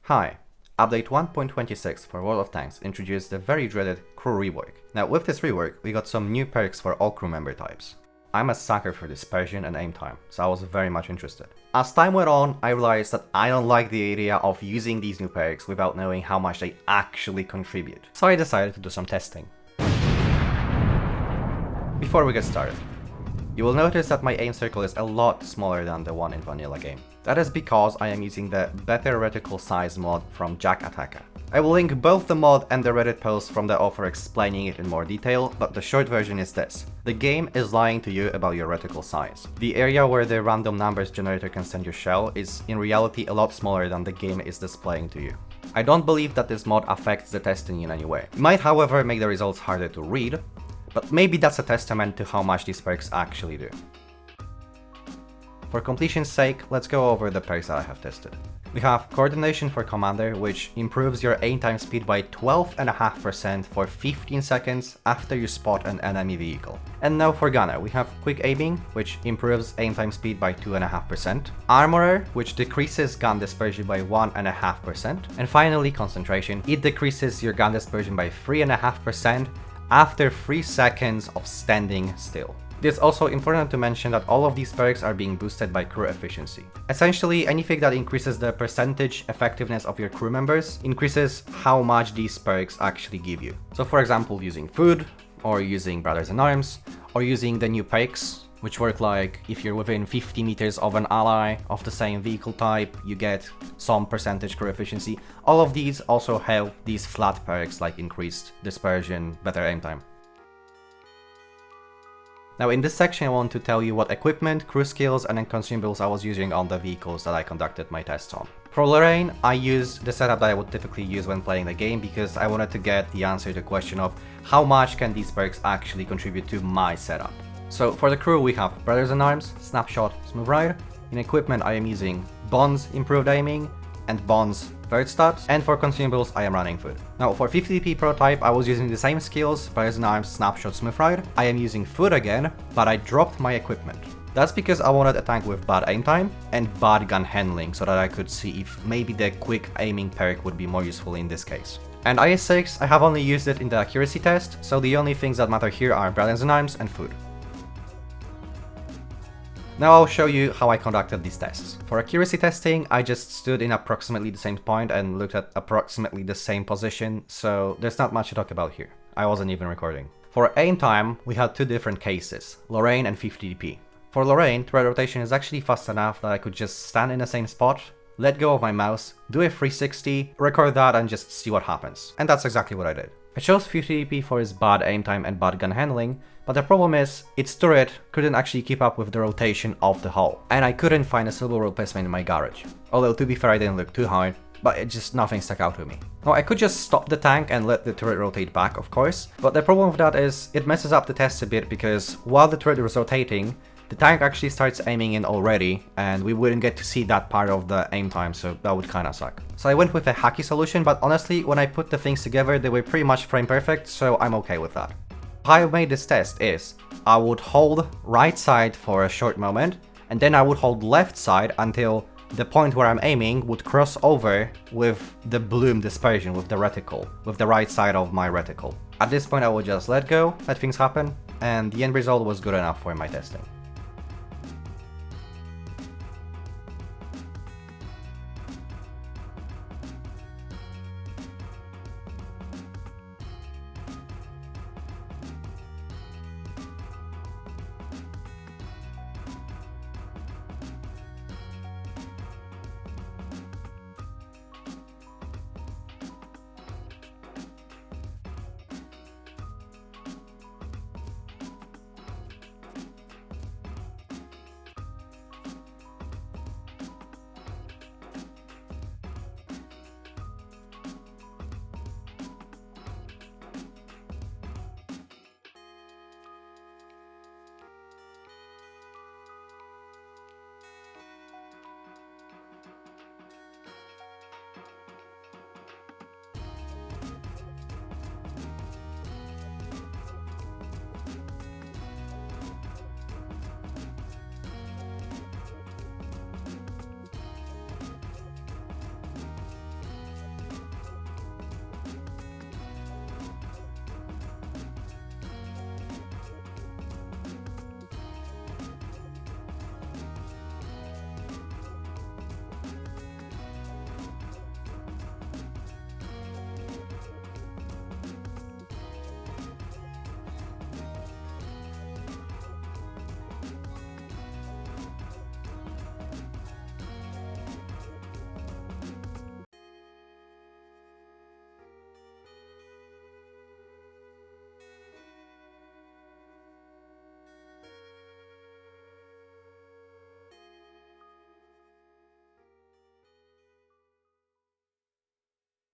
Hi, update 1.26 for World of Tanks introduced the very dreaded crew rework. Now with this rework, we got some new perks for all crew member types. I'm a sucker for dispersion and aim time, so I was very much interested. As time went on, I realized that I don't like the idea of using these new perks without knowing how much they actually contribute. So I decided to do some testing. Before we get started, you will notice that my aim circle is a lot smaller than the one in vanilla game. That is because I am using the better reticle size mod from Jack Attacker. I will link both the mod and the Reddit post from the author explaining it in more detail, but the short version is this. The game is lying to you about your reticle size. The area where the random numbers generator can send your shell is in reality a lot smaller than the game is displaying to you. I don't believe that this mod affects the testing in any way. It might however make the results harder to read, but maybe that's a testament to how much these perks actually do. For completion's sake, let's go over the perks that I have tested. We have Coordination for Commander, which improves your aim time speed by 12.5% for 15 seconds after you spot an enemy vehicle. And now for Gunner, we have Quick Aiming, which improves aim time speed by 2.5%. Armorer, which decreases gun dispersion by 1.5%. And finally Concentration, it decreases your gun dispersion by 3.5% after 3 seconds of standing still. It is also important to mention that all of these perks are being boosted by crew efficiency. Essentially, anything that increases the percentage effectiveness of your crew members increases how much these perks actually give you. So for example, using food, or using Brothers in Arms, or using the new perks, which work like if you're within 50 meters of an ally of the same vehicle type, you get some percentage crew efficiency. All of these also help these flat perks like increased dispersion, better aim time. Now in this section I want to tell you what equipment, crew skills and consumables I was using on the vehicles that I conducted my tests on. For Lorraine, I used the setup that I would typically use when playing the game because I wanted to get the answer to the question of how much can these perks actually contribute to my setup. So for the crew we have Brothers in Arms, Snapshot, Smooth Ride. In equipment I am using Bonds Improved Aiming and Bonds Third Stats, and for consumables I am running Food. Now for 50p prototype I was using the same skills, Brothers in Arms, Snapshot, Smooth Ride. I am using Food again, but I dropped my equipment. That's because I wanted a tank with bad aim time and bad gun handling so that I could see if maybe the quick aiming perk would be more useful in this case. And IS-6, I have only used it in the accuracy test, so the only things that matter here are Brothers in Arms and Food. Now I'll show you how I conducted these tests. For accuracy testing, I just stood in approximately the same point and looked at approximately the same position, so there's not much to talk about here. I wasn't even recording. For aim time, we had two different cases, Lorraine and 50dp. For Lorraine, thread rotation is actually fast enough that I could just stand in the same spot, let go of my mouse, do a 360, record that and just see what happens. And that's exactly what I did. I chose 50dp for its bad aim time and bad gun handling, but the problem is, its turret couldn't actually keep up with the rotation of the hull, and I couldn't find a suitable replacement in my garage. Although to be fair I didn't look too hard, but nothing stuck out to me. Now I could just stop the tank and let the turret rotate back, of course, but the problem with that is it messes up the test a bit because while the turret was rotating, the tank actually starts aiming in already, and we wouldn't get to see that part of the aim time, so that would kinda suck. So I went with a hacky solution, but honestly, when I put the things together, they were pretty much frame perfect, so I'm okay with that. How I made this test is, I would hold right side for a short moment, and then I would hold left side until the point where I'm aiming would cross over with the bloom dispersion, with the reticle, with the right side of my reticle. At this point I would just let go, let things happen, and the end result was good enough for my testing.